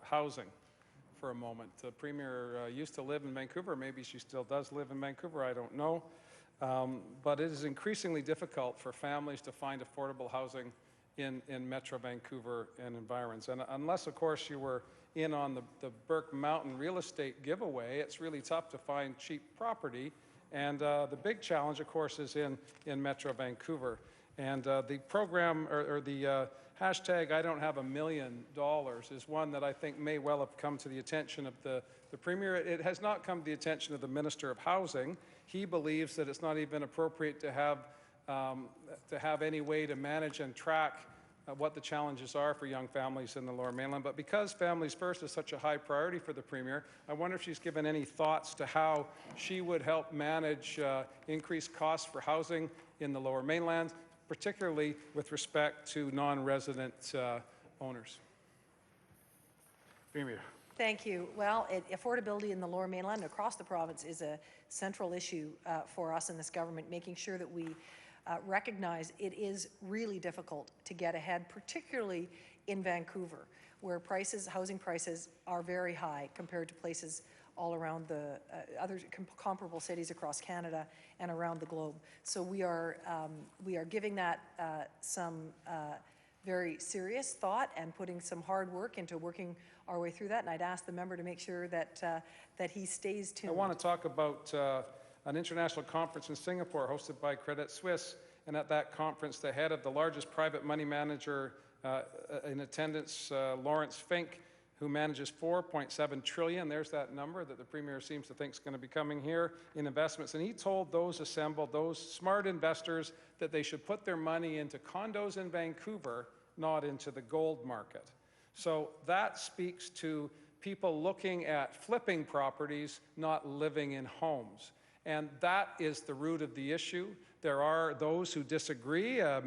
housing for a moment. The Premier used to live in Vancouver. Maybe she still does live in Vancouver. I don't know. But it is increasingly difficult for families to find affordable housing in Metro Vancouver and environs. And unless, of course, you were in on the Burke Mountain real estate giveaway, it's really tough to find cheap property. And the big challenge, of course, is in Metro Vancouver. And the program, or the hashtag I don't have $1 million is one that I think may well have come to the attention of the Premier. It has not come to the attention of the Minister of Housing. He believes that it's not even appropriate to have any way to manage and track what the challenges are for young families in the Lower Mainland. But because Families First is such a high priority for the Premier, I wonder if she's given any thoughts to how she would help manage increased costs for housing in the Lower Mainland, particularly with respect to non-resident owners. Premier. Thank you. Well, affordability in the Lower Mainland across the province is a central issue for us in this government, making sure that we recognize it is really difficult to get ahead, particularly in Vancouver, where housing prices are very high compared to places all around the other comparable cities across Canada and around the globe. So we are giving that some very serious thought and putting some hard work into working our way through that. And I'd ask the member to make sure that that he stays tuned. I want to talk about an international conference in Singapore hosted by Credit Suisse, and at that conference the head of the largest private money manager in attendance, Lawrence Fink, who manages $4.7 trillion, there's that number that the Premier seems to think is going to be coming here in investments, and he told those assembled, those smart investors, that they should put their money into condos in Vancouver, not into the gold market. So that speaks to people looking at flipping properties, not living in homes. And that is the root of the issue. There are those who disagree. The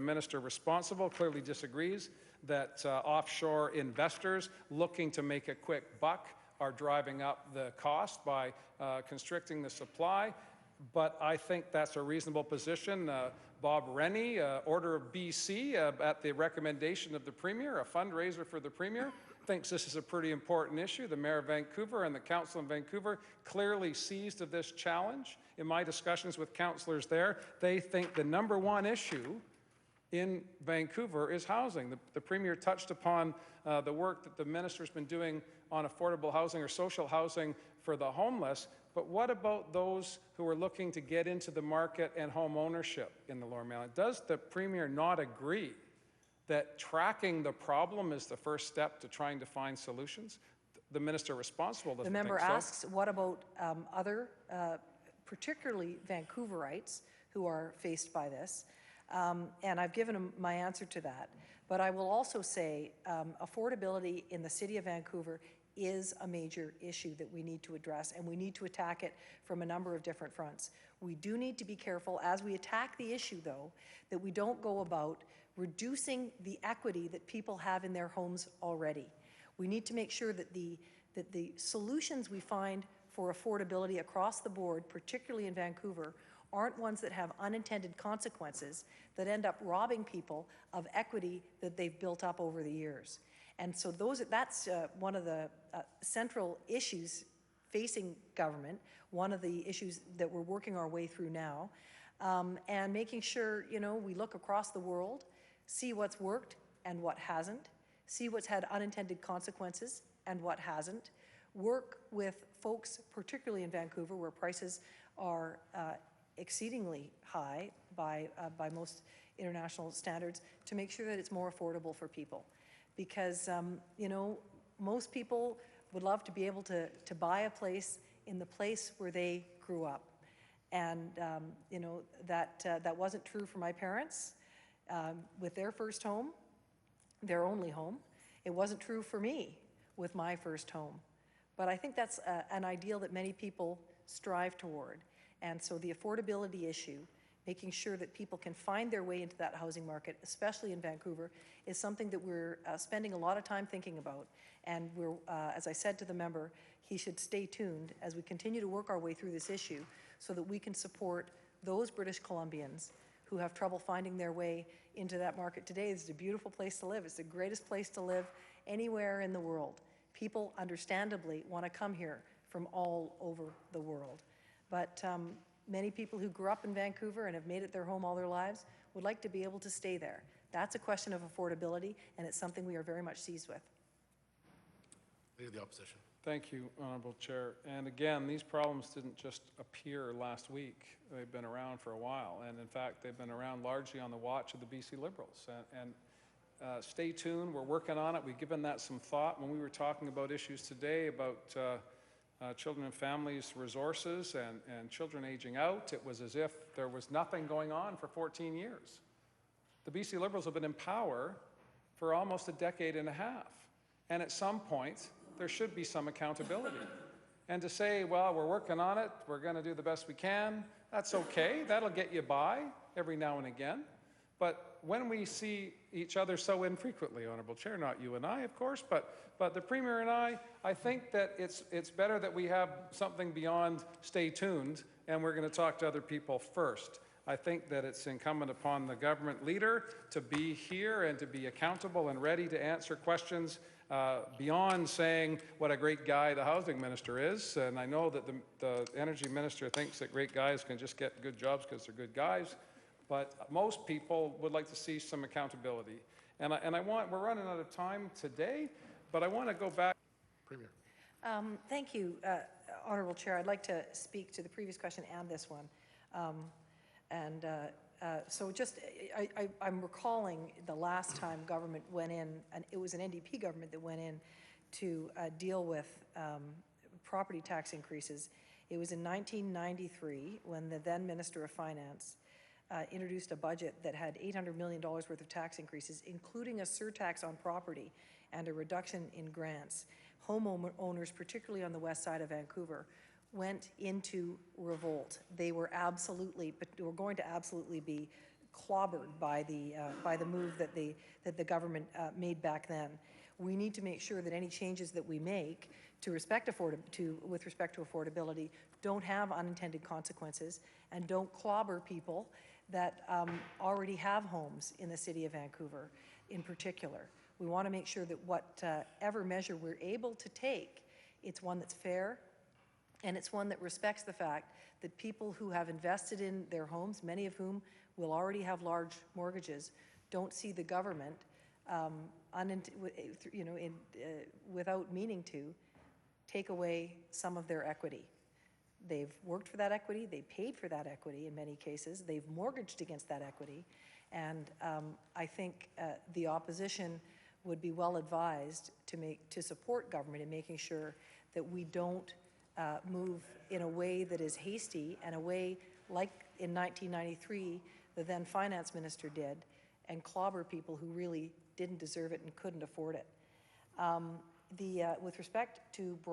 minister responsible clearly disagrees that offshore investors looking to make a quick buck are driving up the cost by constricting the supply. But I think that's a reasonable position. Bob Rennie, Order of BC, at the recommendation of the Premier, a fundraiser for the Premier, thinks this is a pretty important issue. The Mayor of Vancouver and the Council in Vancouver clearly seized of this challenge. In my discussions with councillors there, they think the #1 issue in Vancouver is housing. The Premier touched upon the work that the minister's been doing on affordable housing or social housing for the homeless, but what about those who are looking to get into the market and home ownership in the Lower Mainland? Does the Premier not agree that tracking the problem is the first step to trying to find solutions? The minister responsible doesn't think so. The member asks, what about other, particularly Vancouverites, who are faced by this? And I've given him my answer to that. But I will also say affordability in the City of Vancouver is a major issue that we need to address, and we need to attack it from a number of different fronts. We do need to be careful as we attack the issue, though, that we don't go about reducing the equity that people have in their homes already. We need to make sure that the solutions we find for affordability across the board, particularly in Vancouver, aren't ones that have unintended consequences that end up robbing people of equity that they've built up over the years. And so that's one of the central issues facing government, one of the issues that we're working our way through now, and making sure, we look across the world, see what's worked and what hasn't, see what's had unintended consequences and what hasn't, work with folks, particularly in Vancouver, where prices are exceedingly high by most international standards, to make sure that it's more affordable for people. Because, most people would love to be able to buy a place in the place where they grew up. And, that wasn't true for my parents with their first home, their only home. It wasn't true for me with my first home. But I think that's an ideal that many people strive toward. And so the affordability issue, making sure that people can find their way into that housing market, especially in Vancouver, is something that we're spending a lot of time thinking about. And we're, as I said to the member, he should stay tuned as we continue to work our way through this issue so that we can support those British Columbians who have trouble finding their way into that market today. It's a beautiful place to live. It's the greatest place to live anywhere in the world. People understandably want to come here from all over the world. But many people who grew up in Vancouver and have made it their home all their lives would like to be able to stay there. That's a question of affordability, and it's something we are very much seized with. Leader of the Opposition. Thank you, Honourable Chair. And again, these problems didn't just appear last week. They've been around for a while. And in fact, they've been around largely on the watch of the BC Liberals. Stay tuned. We're working on it. We've given that some thought. When we were talking about issues today about children and families' resources and children aging out, it was as if there was nothing going on for 14 years. The BC Liberals have been in power for almost a decade and a half. And at some point, there should be some accountability. And to say, well, we're working on it, we're going to do the best we can, that's okay. That'll get you by every now and again. But when we see each other so infrequently, Honourable Chair, not you and I, of course, but the Premier and I think that it's better that we have something beyond stay tuned, and we're going to talk to other people first. I think that it's incumbent upon the government leader to be here and to be accountable and ready to answer questions beyond saying what a great guy the housing minister is. And I know that the energy minister thinks that great guys can just get good jobs because they're good guys. But most people would like to see some accountability. And we're running out of time today, but I want to go back. Premier. Thank you, Honourable Chair. I'd like to speak to the previous question and this one. So just, I'm recalling the last time government went in, and it was an NDP government that went in to deal with property tax increases. It was in 1993 when the then Minister of Finance introduced a budget that had $800 million worth of tax increases, including a surtax on property and a reduction in grants. Homeowners, particularly on the west side of Vancouver, went into revolt. They were going to absolutely be clobbered by the move that the government made back then. We need to make sure that any changes that we make with respect to affordability don't have unintended consequences and don't clobber people that already have homes in the city of Vancouver in particular. We want to make sure that whatever measure we're able to take, it's one that's fair, and it's one that respects the fact that people who have invested in their homes, many of whom will already have large mortgages, don't see the government, without meaning to, take away some of their equity. They've worked for that equity, they paid for that equity in many cases, they've mortgaged against that equity, and I think the opposition would be well advised to support government in making sure that we don't move in a way that is hasty and a way like in 1993 the then finance minister did and clobber people who really didn't deserve it and couldn't afford it. With respect to